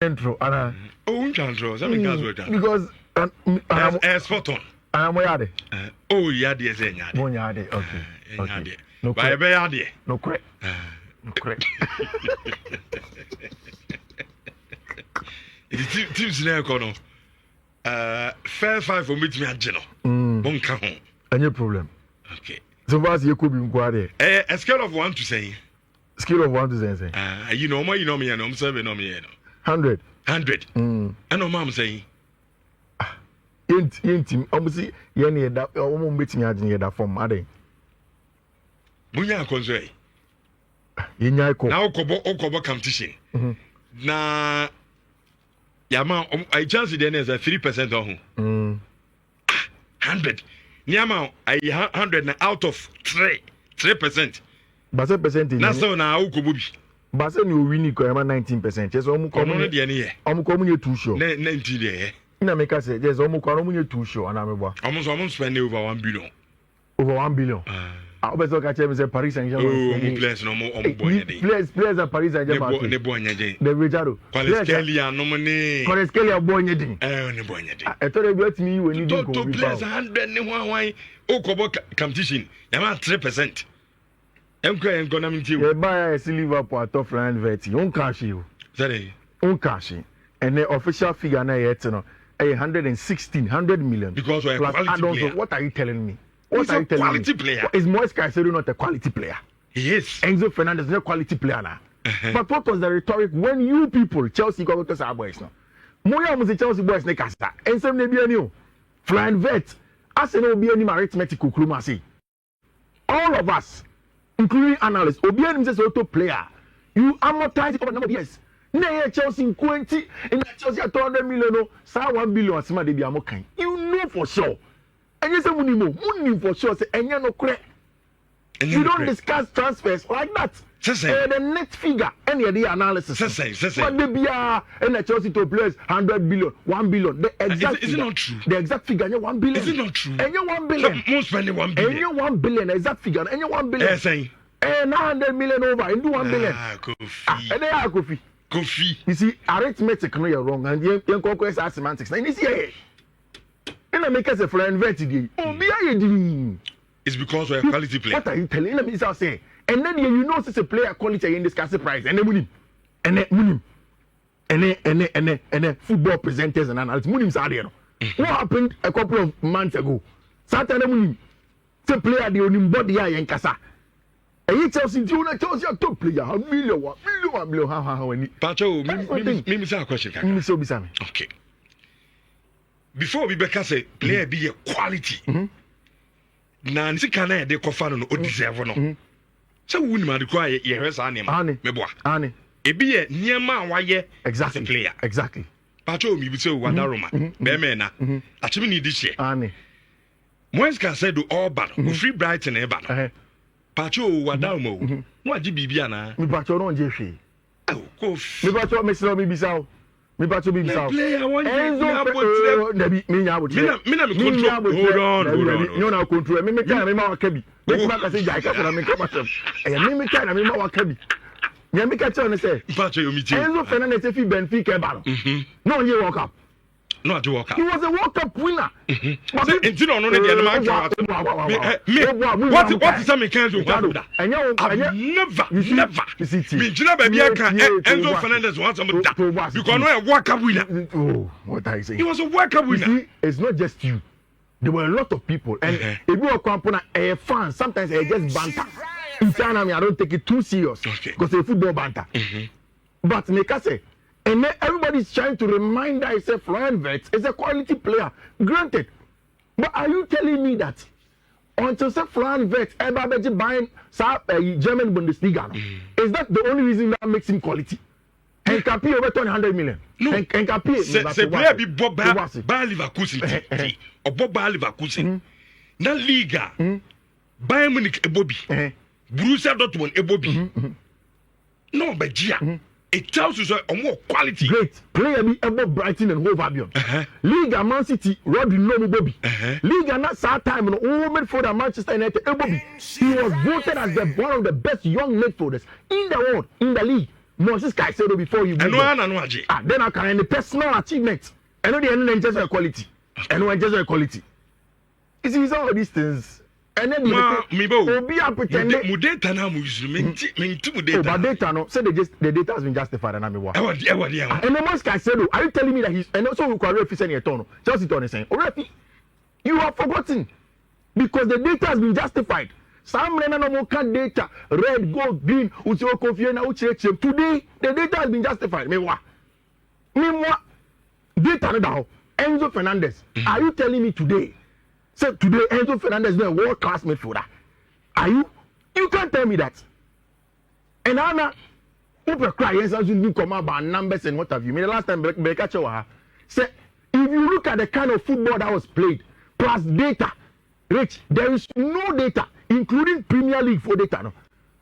intro, and intro. Something else with that. Because as photon. I'm yard. Oh, yeah, dear, say yard. One yard. Okay. Okay. No by a yard. No correct. No correct. It is teams now, Colonel. Fair five for me to me at General. Won't come home. Any problem. Okay. So what's your could be inquired? A scale of 1 to say. Scale of 1 to say. You know me, and I'm serving on me. 100. 100. I know, Mom saying. Intim, obviously, you that almost meeting that from Made. Bunya Consoy. Now, Kobo competition. Na Yama, I chance then is a 3% on 100. Niama, I 100 out of 3%. But 7%. That's so now, Ukububi. But then you win 19%. Just almost community. I'm coming too sure. 90. Na make us say there's almost too sure and I'm almost spending over 1 billion. Over 1 billion. I always look at him say Paris Saint-Germain. Players no more players at Paris Saint-Germain. Ne boyede. The Richardo. Kvaratskhelia no money. Kvaratskhelia boyede. Ne boyede. I thought about me when you do to players 100 ne wan Okobo competition. Yama 3%. Enko na mti. You buy Liverpool at top line vet. On cash you. Sorry. On cash. And the official figure na yet no. 100 million. Because we're a quality player. What are you telling me? What are you telling me? Quality player. Is Moise Caicedo not a quality player? He is. Enzo Fernandez is not a quality player now. But what was the rhetoric when you people, Chelsea, go to our boys now? Moya was the Chelsea boys ne kasa. And some ne be new. Flying vet. Arsenal be any arithmetic say. All of us, including analysts, Obi and says auto player. You amortize it over a number of years. Na Chelsea in 20 and Chelsea at 200 million, sa 1 billion asima de bi amokan. You know for sure. And you say money for sure say enya no kre. You don't discuss transfers like that. The net figure any the analysis. What they be and Chelsea to players 100 billion, 1 billion. The exact is it not true? The exact figure 1 billion. Is it not true? And 1 billion. Most spending 1 billion. And 1 billion exact figure. And 1 billion. Saying 900 million over and do 1 billion. Kofi. And they are Kofi. Kofi. You see, arithmetic no you're wrong, and you conquest our semantics. And this year, and I make us a friend vetted. Oh, be I doing? It's because we're a quality player. What are you telling me? I'll say, and then you know, it's a player quality in this cash prize, and then win him, and then win him, and then football presenters and analysts win him. What happened a couple of months ago? Saturday win the player the only body in Casa. And Chelsea top player, a million, how many? Pacho, me say a question. Okay. Before we become say player be a quality. Na nsi kana de kofa no o deserve no. So win ma de kwa ye hwesa anem. Me boa. Ane. E be ye niema waye exactly player. Exactly. Pacho mi bi say wada Roma. Be me na. Achimi ni di share. Ane. Moise Caicedo all bad. Free Brighton e bad. Pacho wada mo. No agi bibia na. Mi pacho no nje hwe. Oh, Kofi. Mi pacho me sero mi bisa. Me pacho bi bisa. Player one Enzo Nabi me nya abotre. Me control. Hold on. No na control. Me kan me ma wakabi. Me ma ka say jai ka na me ka masem. Me kan na me ma wakabi. Nya me ka tell ne say. Pacho yo mi ti. Enzo Fernandez fi Benfica ba no. No ye World Cup. No at World Cup. He was a World Cup winner. But until no dey the man what is some kind of that? Never. Me jina ba bia kan Enzo Fernandez want some that. Because no a World Cup winner. Oh, what are you saying? He was a World Cup winner. See, it's not just you. There were a lot of people and if you are component a fan sometimes they just banter. In China I don't take it too serious because it's football banter. But make us say and then everybody's trying to remind themselves Ryan Vets is a quality player. Granted. But are you telling me that until Ryan Vets ever buying German Bundesliga? Is that the only reason that makes him quality? And can pay over 100 million. No. And can pay. Say player be Bob Leverkusen or Bob Leverkusen. Na Liga. Bayern Munich ebobi. Borussia Dortmund ebobi. No, but it tells you a more quality. Great. Player be above Brighton and Hove Albion. Liga Man City, Rodri no Bobby. Liga not sad time no midfielder Manchester United Bobby. He was voted as one of the best young midfielders in the world, in the league. Moses Caicedo before you move on. Then I can any personal achievement. I know the end just quality. And when just quality. It's all these things. And then be a pretend. Data now but data no. Say the data has been justified and I'm what. And then Moses Caicedo, are you telling me that he's and also who can referee send a turn? Chelsea turn saying, already you have forgotten because the data has been justified. Some no data, red, gold, green, today the data has been justified. Meanwhile, data now. Enzo Fernandez, are you telling me today? Say today Enzo Fernandez is a world class midfielder. Are you? You can't tell me that. And Anna, people cry yes, as you come about numbers and what have you. The last time Bekacho said, if you look at the kind of football that was played plus data, Rich, there is no data, including Premier League for data. No.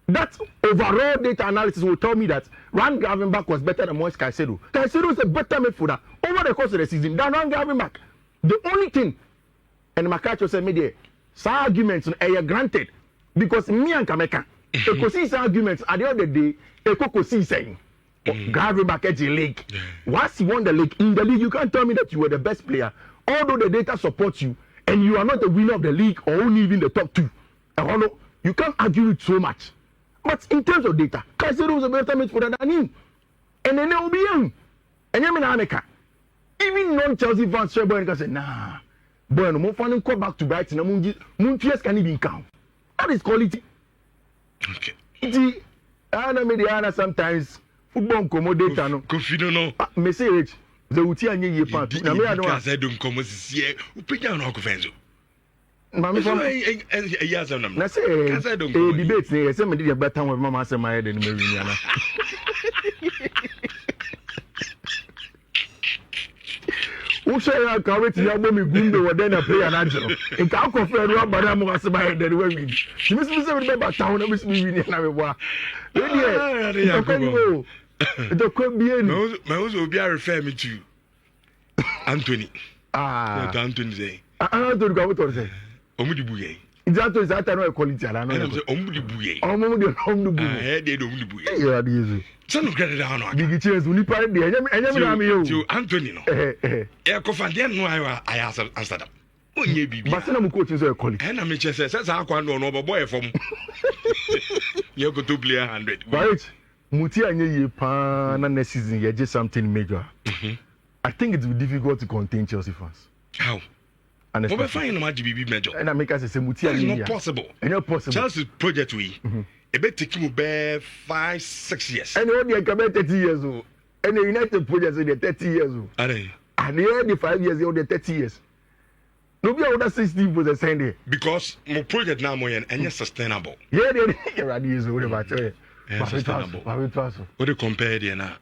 That overall data analysis will tell me that Ryan Gravenberch was better than Moise Caicedo. Caicedo is a better midfielder over the course of the season than Ryan Gravenberch. The only thing, and Makacho said, me some arguments are granted because me and Kameka, Ekosi arguments at the end of the day, Ekosi saying, Gravenberch edge the league. Once he won the league, in the league, you can't tell me that you were the best player, although the data supports you, and you are not the winner of the league or only even the top two. You can't argue it so much. But in terms of data, Caicedo was a better midfielder than him. And then there will be him. And you mean even non-Chelsea fans can say, nah, boy, no more fun come back to Brighton. Moon can even count. That is quality. Okay. Mediana sometimes football accommodate no. Confido no. Message. The uti anye ye pa. Na me adon asa don komo sisi upenya no akofenzo. Mami fam yes am na say debate ne say me dey better one mama say my head ni me win yana. Who say I can wait ya bo me gundo we dey na player na jiro. In ka confirm no abada mo say my head ni we win. You miss me say we better town na miss me win yana me boa. The could be any. My also be refer me to Anthony. Anthony say. Anthony go what say? Omudi buye. Exactly that no quality ala no. I'm say omudi buye. Omudi buye. Eh dey omudi buye. You are the use. Say no credit down no. Big chance uni pa dey. Enyam na me yo. To Anthony no. E ko fan dey no I answer that. Onye bibi. But na mu coach so quality. Eh na me che say akwa no no boy from. You go to play 100. Right. Muti anye ye pa na next season ye just something major. I think it will be difficult to contain Chelsea fans. How? And we find no match BB major. And I make us say Muti anye. It's not possible. It's not possible. Chelsea project we. E be take you be 5-6 years. And only can be 30 years old. And the United project they 30 years old. And the 5 years they 30 years. No be other 60 was the same day. Because my project now more and sustainable. Yeah, they are the use what about it. Sustainable. What do compare there now?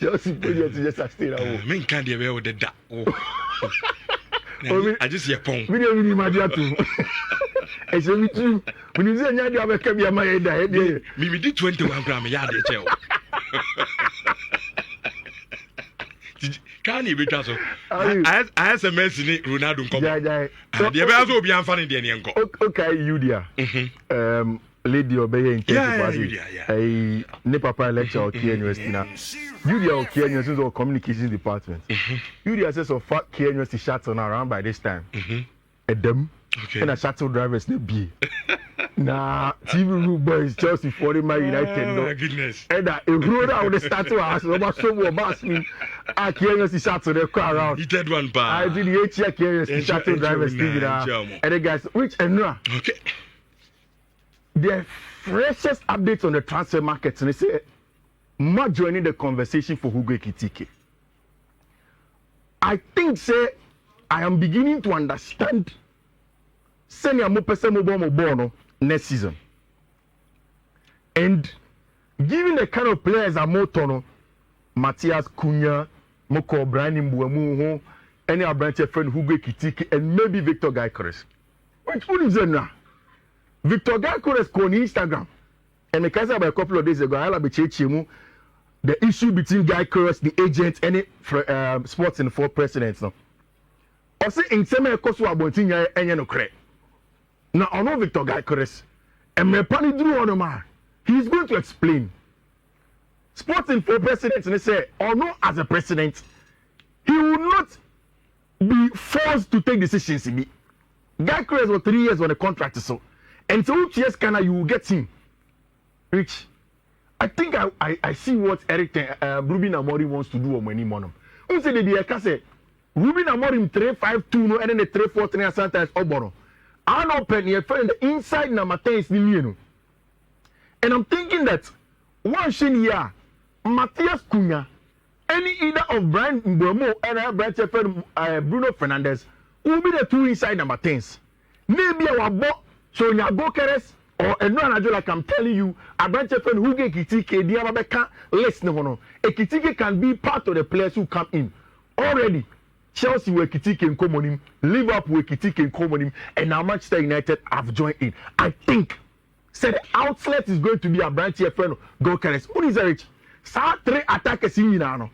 Chelsea project is just sustainable. Men can't be aware of the that. I just hear pong. We don't really imagine too. I say me too. When you say you have a cabinet, my head. Me did 21 gram yard. Can you be so? I SMS ni Ronaldo come. Yeah. The be also be amfani de ne nko. Okay, Yudia. Lady obey in case ne papa lecture or Kenya University na. Yudia or Kenya University or communications department. Yudia says of Kenya University shuttle around by this time. Them. Okay. And a shuttle drivers ne be. Na TV room boys Chelsea for the Man United no. My goodness. And a road out the statue house over so more bass me. I can't see shuttle the car around. He did one pa. I did the HCA carriers shuttle drivers TV and the guys which and okay. The freshest updates on the transfer market and they say not joining the conversation for Hugo Ekitike. I think say I am beginning to understand senior mo pese mo bono next season. And given the kind of players are more tono, Matthias Cunha, Moko Brian Mbuemu, any branch friend Hugo Ekitike, and maybe Victor Gyökeres. Which one is it now? Victor Gyökeres on Instagram. And because about a couple of days ago, I be checking the issue between Gyökeres, the agent, and sports and four presidents. No. Also, in some course, we are going to no credit. Now, I know Victor Gyökeres, and Mepani drew on him. He's going to explain. Sporting for president, and they say, or no, as a president, he will not be forced to take decisions. Gyökeres was 3 years on a contract, so, and so 2 years you will get him. Rich, I think I see what Ruben Amorim wants to do on many money. Who said the say Ruben Amorim 3-5-2 no, and then the 3-4-3 sometimes Obono. I know penny the inside number 10 is the and I'm thinking that one shin here, Matthias Cunha, any either of Brian Mbeumo and Bruno Fernandes will be the 2 inside number 10s. Maybe our bot so Gyökeres or another like I'm telling you, a branch of who get Ekitike, the Arabeka list no. Ekitike can be part of the players who come in already. Chelsea were Ekitike and Comonim, Liverpool were Ekitike and Comonim, and now Manchester United have joined in. I think said the outlet is going to be a branch of Gyökeres. Who is rich? Sa 3 attackers in Yinano.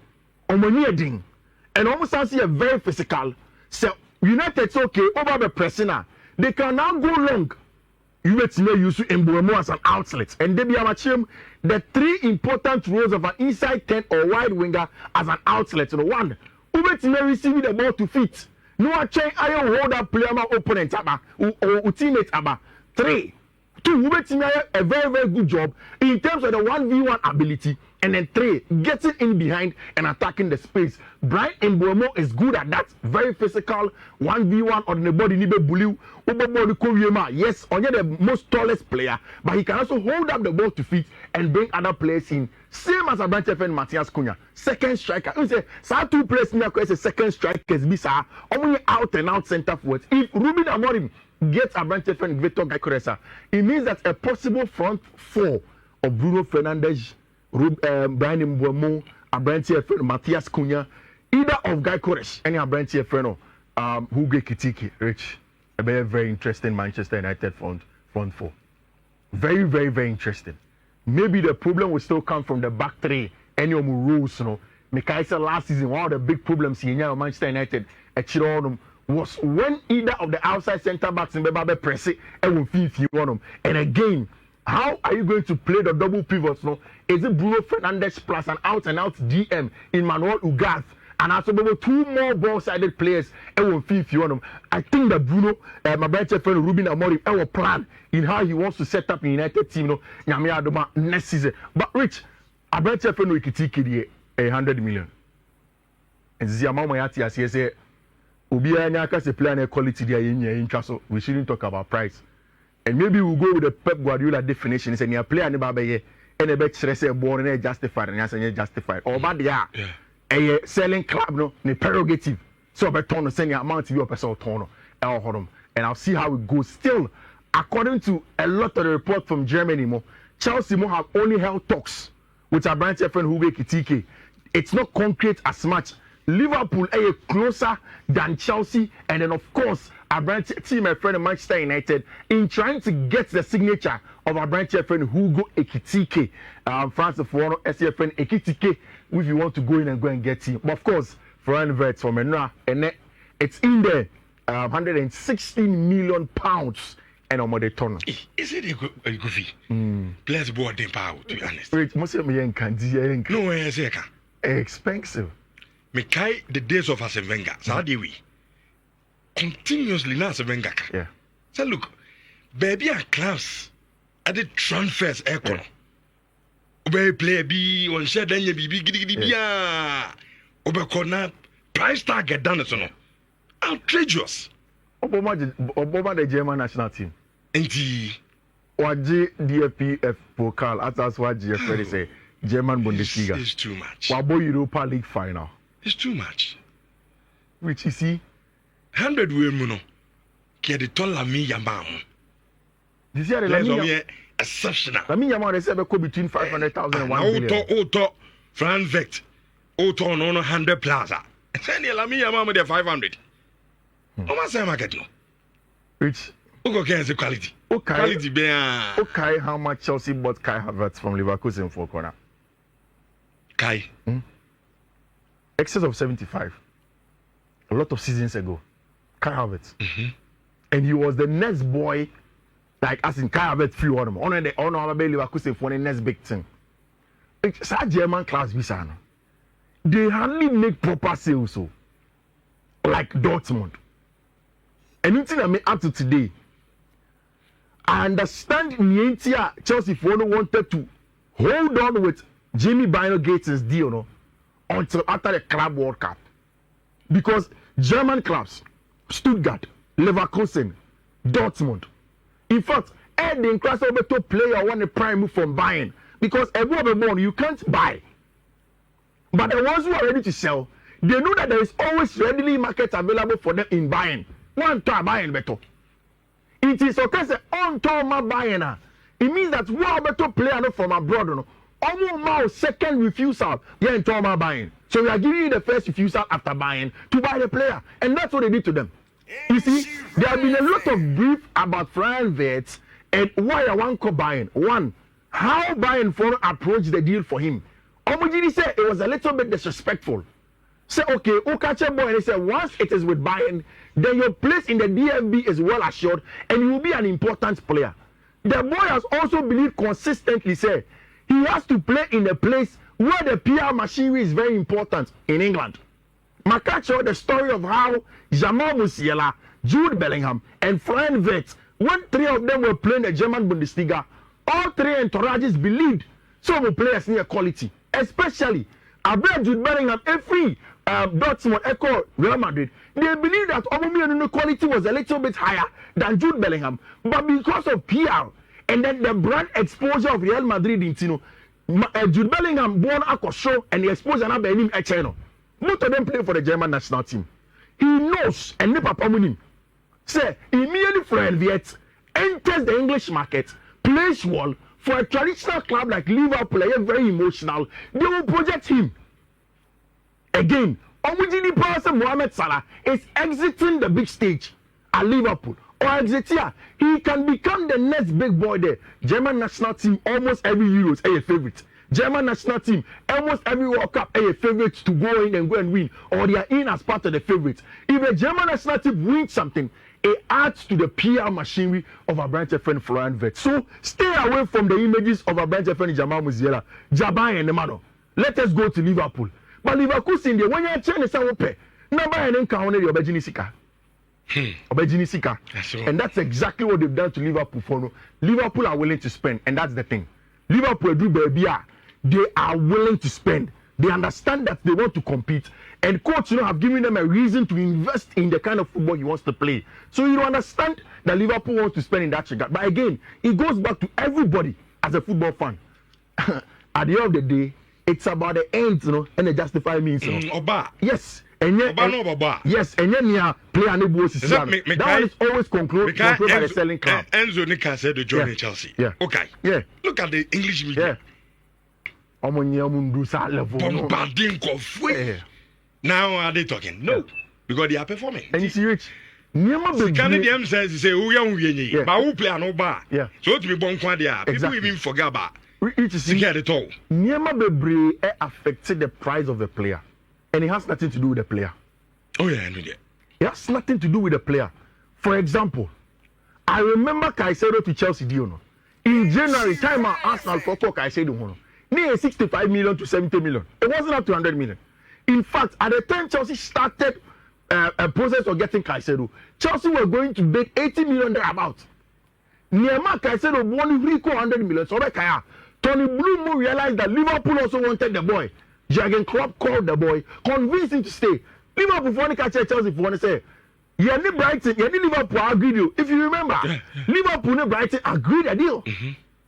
Omoni ding. And almost see a very physical. So United's okay over the pressing. They can now go long. You may use Mbeumo as an outlet. And they be the 3 important roles of an inside 10 or wide winger as an outlet. You know, 1. May receive the ball to fit. No change iron hold up player opponent or teammate 3. 2, a very, very good job in terms of the 1v1 ability. And then 3, getting in behind and attacking the space. Brian Mbeumo is good at that. Very physical, 1v1 on the body. Yes, only the most tallest player, but he can also hold up the ball to feet and bring other players in. Same as a branch of Matthias Cunha, second striker. You say, so 2 players in the second strikers, be only out and out center forwards. If Ruben Amorim gets a branch of Victor Gyökeres, it means that a possible front 4 of Bruno Fernandes, Brian Mbeumo, a branch of Matthias Cunha, either of Gyökeres, any a branch of who get Ekitike, Rich. A very, very interesting Manchester United front 4. Very, very, very interesting. Maybe the problem will still come from the back 3. Any of the rules, you know. Mikaisa last season, one of the big problems in Manchester United was when either of the outside centre backs in Bebabe press it and will feel you on them. And again, how are you going to play the double pivots? No, is it Bruno Fernandes plus an out and out DM in Manuel Ugarte? And also, 2 more ball-sided players and will feel you on them. I think that Bruno, my brother friend Ruben Amorim, will plan in how he wants to set up the United team, you know, next season. But Rich, I brother friend Ekitike 100 million. And Ziyama Mayati as he said, Ubia Nyaka player quality there in so we shouldn't talk about price. And maybe we'll go with the Pep Guardiola definition. He said, "You play and baby, and a bet stress born and justified, and I justified." Or bad, yeah. A selling club no prerogative. So I turn send your amount to your person turn and I'll see how it goes. Still, according to a lot of the report from Germany, Chelsea have only held talks with a branch friend who Ekitike. It's not concrete as much. Liverpool are closer than Chelsea, and then of course a branch team, my friend Manchester United, in trying to get the signature of our branch friend Hugo Ekitike, France for SC friend Ekitike. If you want to go in and go and get him, but of course, foreign vets from Enra, and it's in there, 116 million pounds, and on the ton. Is it a good fee? Players board them power, to be honest. No, it's expensive. Me kai the days of Arsene Wenger. So how do we continuously now Arsene Wenger? Yeah. So look, baby and clubs at the transfers aircon. Obe play be on share then you be gidi ya. Obe corner price tag get down so no. Outrageous. Obama the German national team. Indeed. Waji DFPF Pokal that's what GFP say German Bundesliga. It's too much. Wabo Europa League final. It's too much. Which you see 100 we muno. Ki the ton la mi yamba. This year the exceptional. La mi yamba they say be between 500,000 and 1 billion. Auto Fran Vect. Auto no 100 plaza. Send la mi yamba with 500. How much say market no? Which Ugo can quality. Okay. Quality be Okay, how much Chelsea bought Kai Havertz from Leverkusen for corner? Kai. Excess of 75. A lot of seasons ago. Kai Havertz. And he was the next boy Like as in Kai Havertz free on them. On the Leverkusen for the next big thing. It's a German class visa. They hardly make proper sales so. Like Dortmund. Anything I made up to today. I understand Nientia Chelsea for wanted to hold on with Jamie Bino Gates' deal until after the Club World Cup. Because German clubs, Stuttgart, Leverkusen, Dortmund, in fact, Eden Krasnobeto player want a prime move from buying because everyone you can't buy. But the ones who are ready to sell, they know that there is always readily market available for them in buying. One time buying better. It is okay say on time buying. It means that one better player from abroad, almost second refusal, in time buying. So we are giving you the first refusal after buying to buy the player, and that's what they did to them. You see, there have been a lot of brief about Florian Wirtz and why I want to buying. One, how Bayern for approached the deal for him. Omujini said it was a little bit disrespectful. Say, okay, Ukache boy, and he said, once it is with Bayern, then your place in the DFB is well assured and you will be an important player. The boy has also believed consistently, say, he has to play in a place where the PR machinery is very important in England. Makacho, the story of how Jamal Musiala, Jude Bellingham, and Florian Wirtz, when three of them were playing the German Bundesliga, all three entourages believed some of the players near quality, especially Abel Jude Bellingham, every Dortmund, Echo, Real Madrid. They believed that Aubameyang quality was a little bit higher than Jude Bellingham, but because of PR and then the brand exposure of Real Madrid in Jude Bellingham born a show and the exposure now by him at China. Most of them play for the German national team. He knows and never him. Say immediately Florian Wirtz enters the English market, plays well for a traditional club like Liverpool, very emotional. They will project him. Again, Omujini person Mohamed Salah is exiting the big stage at Liverpool. Or exit here, he can become the next big boy there. German national team, almost every Euros, a favorite. German national team, almost every World Cup, a favorite to go in and win. Or they are in as part of the favorites. If the German national team wins something, it adds to the PR machinery of our branch friend Florian Wirtz. So stay away from the images of our branch friend Jamal Musiala, Jabai and Nemano. Let us go to Liverpool. But Liverpool in there, when you're trying to say, number and encounter your Bejinisika. And that's exactly what they've done to Liverpool for. Liverpool are willing to spend, and that's the thing. Liverpool do baby, they are willing to spend. They understand that they want to compete, and coach have given them a reason to invest in the kind of football he wants to play. So you understand that Liverpool wants to spend in that regard. But again, it goes back to everybody as a football fan. At the end of the day, it's about the ends, and the justified means. Oba. Yes. And yet, yes, and then play an able that one is always controlled by the selling club. Enzo Nika said to join Chelsea. Yeah. Okay. Yeah. Look at the English media. Bombarding Kofi. Now are they talking? No. Because they are performing. And you see rich. Canadian says he say who young but who play no bar. Yeah. So to be born quadia. People even forget about it all. Niema Bebre affected the price of the player. And it has nothing to do with the player. Oh yeah, I know that. It has nothing to do with the player. For example, I remember Caicedo to Chelsea deal. In January, time Arsenal for Caicedo. Near 65 million to 70 million. It wasn't up to 100 million. In fact, at the time Chelsea started a process of getting Caicedo, Chelsea were going to bid 80 million thereabouts. Niema Caicedo won 100 million. So Tony Bloom realized that Liverpool also wanted the boy. Jurgen Klopp called the boy, convinced him to stay. Liverpool for catch Chelsea for one say, yeah, Brighton, yeah, Liverpool agreed deal. If you remember, Liverpool and Brighton agreed a deal.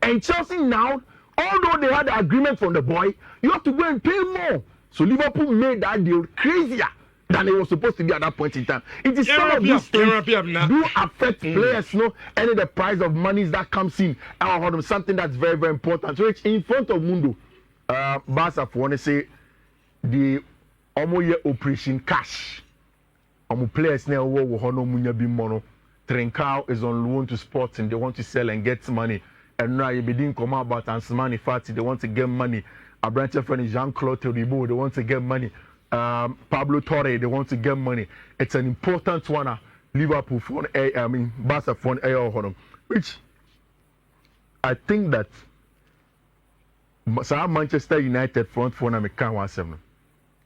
And Chelsea now, although they had the agreement from the boy, you have to go and pay more. So Liverpool made that deal crazier than it was supposed to be at that point in time. It is some of these things do affect players, and the price of money that comes in. Something that's very, very important. So it's in front of Mundo. Barça for one say the omoye operation cash. Players now wo hono munya bi mono. Trincao is on loan to Sports and they want to sell and get money. And now you begin come about Ansmani Fati, they want to get money. A branch of friend Jean-Claude Todibo, they want to get money. Pablo Torre, they want to get money. It's an important one. Liverpool for Barca for which I think that Manchester United front four na meka 17.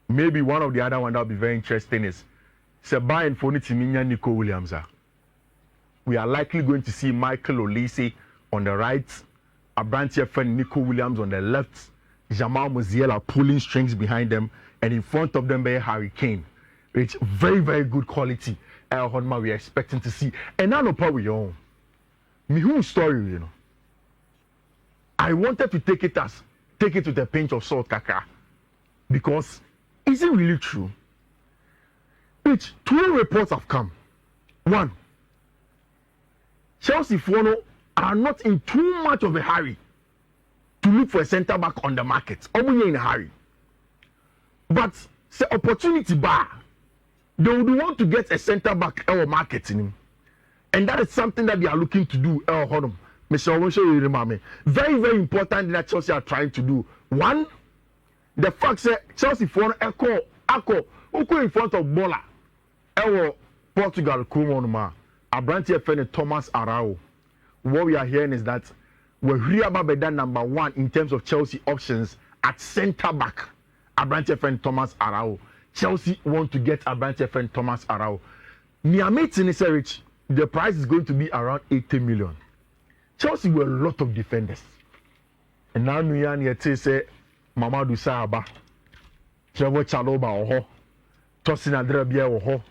Maybe one of the other one that will be very interesting is Bayern for Nitiminya Nico Williams. We are likely going to see Michael Olise on the right, Abrantia friend Nico Williams on the left, Jamal Musiala pulling strings behind them, and in front of them, Harry Kane. It's very, very good quality. We are expecting to see. And now, no power your own. Me whole story, you know. I wanted to take it with a pinch of salt, Kaka, because is it really true? Which 2 reports have come. 1, Chelsea are not in too much of a hurry to look for a centre back on the market. Omunye in a hurry, but the opportunity bar, they would want to get a centre back or marketing, and that is something that they are looking to do. Very, very important that Chelsea are trying to do. 1, the fact that Chelsea for Echo in front of Bola, Portugal, Kumonuma, Abrantia Fene Thomas Araujo. What we are hearing is that we're here about number 1 in terms of Chelsea options at centre back. Abrantia Fene Thomas Araujo. Chelsea want to get Abrantia Fene Thomas Araujo. Rich, the price is going to be around 80 million. Chelsea were a lot of defenders. And now Nuyan say Mamadou Saaba, Trevor Chaloba, Tosin Adrebia,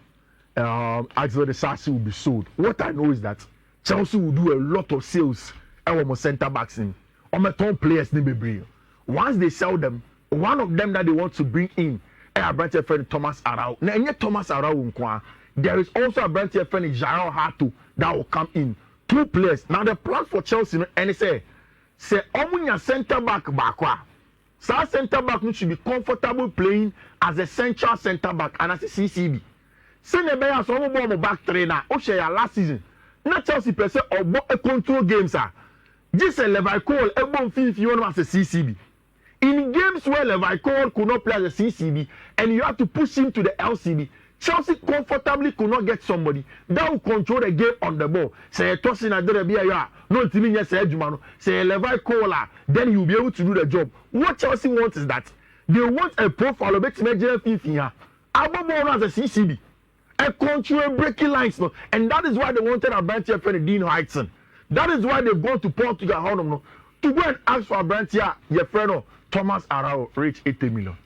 Axel de Sassi will be sold. What I know is that Chelsea will do a lot of sales our centre backs in. Top players bring. Once they sell them, one of them that they want to bring in a branch friend Thomas Araujo. Now, Thomas Araujo, there is also a branch friend Jarrell Hato that will come in. 2 players. Now the plan for Chelsea, and they say Omunya centre back bakwa. So centre back should be comfortable playing as a central centre back and as a CCB. Senebeya so mo back trainer. O share last season. Na Chelsea per se obo a control games are. This a Levi Cole a bon feel if you want as a CCB. In games where Levi Cole could not play as a CCB and you have to push him to the LCB, Chelsea comfortably could not get somebody that will control the game on the ball. Say Tosin Adrebia, no Timinya say Jumano, say Levi Cole, then you'll be able to do the job. What Chelsea wants is that they want a profile of Fifi. Ababo as a CCB. A control breaking lines, no, and that is why they wanted Abrantia friend Dean Heitzen. That is why they've gone to Portugal to go and ask for Abrantia, your friend Thomas Araujo, reach 80 million.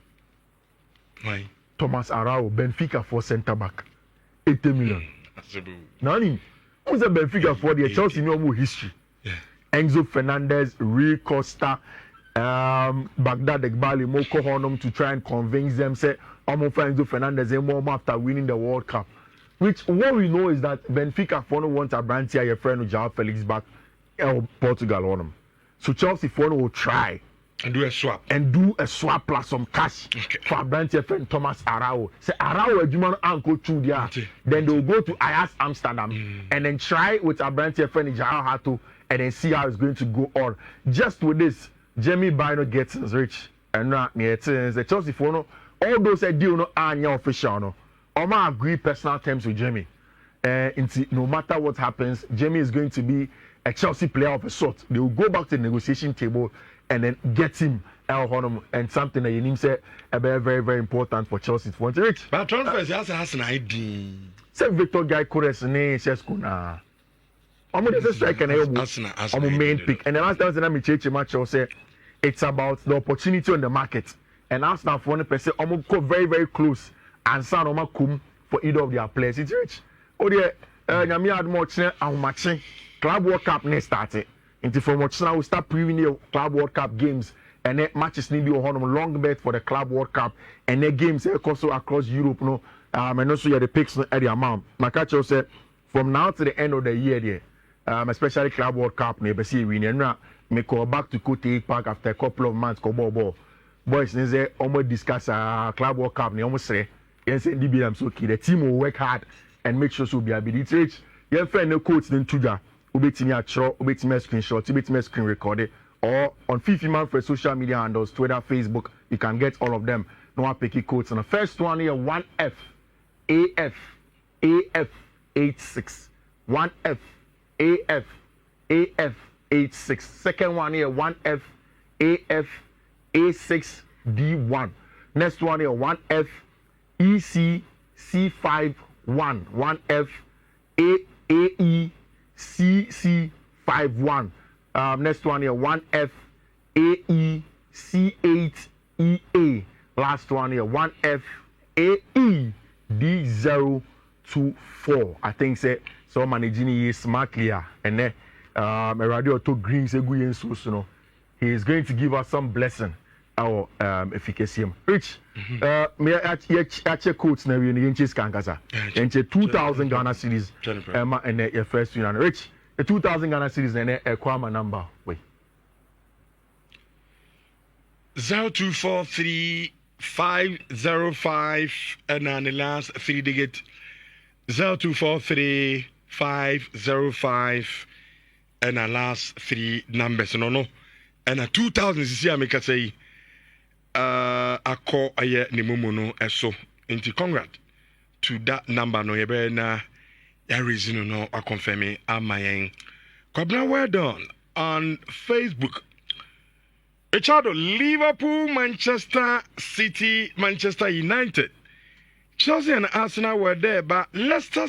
Why? Thomas Araujo, Benfica for centre back, 80 million. Nani, who's a Benfica for the Chelsea no history? Yeah. Enzo Fernandez, Rui Costa, Baghdad Egbali, Moko Honum to try and convince them say Enzo Fernandez after winning the World Cup. Which what we know is that Benfica for wants Abrantia, your friend João Felix back, Portugal on them. So Chelsea for will try and do a swap plus some cash for Abrantia friend Thomas Araujo. Say Araujo Juman Uncle to there. Then they'll go to Ajax Amsterdam and then try with Abrantia friend Jarrell Hato and then see how it's going to go on. Just with this, Jamie Bino gets rich and not the Chelsea for all those deal no are official no. Oma agree personal terms with Jamie. No matter what happens, Jamie is going to be a Chelsea player of a sort. They will go back to the negotiation table and then get him and something that you say very, very, very important for Chelsea to want to reach. But transfers has an ID. Say Victor Guy Kores ne Chesco na. Just strike and main pick. And the last time I change match, I say it's about the opportunity on the market. And Arsenal for 100%, almost go very, very close and sign on come for either of their players. It's rich. Oh, dear, Nyami had much and matching Club World Cup next started. Into from much now we start previewing the Club World Cup games and then matches need to on long bet for the Club World Cup and then games also across Europe. No, and also you the picks at the amount. Makacho said from now to the end of the year, there, especially Club World Cup, never see winning. Now, me go back to Kote Park after a couple of months. Go ball. Boys, they almost discuss Club World Cup. They almost say, yes, DBM so key. The team will work hard and make sure so be a bit rich. Your friend no coach then tuja. Ubetimi atro, ubetimi screenshot, ubetimi screen record or on 50 man for social media handles, Twitter, Facebook. You can get all of them. No one picky quotes. And the first one here, 1F, AF, 86, 1F, AF, 86. Second one here 1F AF A6 D1. Next one here 1F EC C5 1. 1F AE CC51. Next one here 1F AE C8 EA. Last one here 1F AE D024. I think say so managing is smartly and then radio to green seguyen so he is going to give us some blessing our efficacy. Rich, me check quotes now in the Kankasa. And 2,000 Ghana series and your first one. Rich, a 2,000 Ghana series and a Kwama number. Wait. 0243-505 and then the last 3 digit 0243-505 and the last 3 numbers. No. And a 2,000 is here, make us say, I call a year Nimumono so into congrats to that number. No, you better na ya reason no, I confirm me. I'm my Kobna, well done on Facebook. Richard, Liverpool, Manchester City, Manchester United, Chelsea and Arsenal were there, but Leicester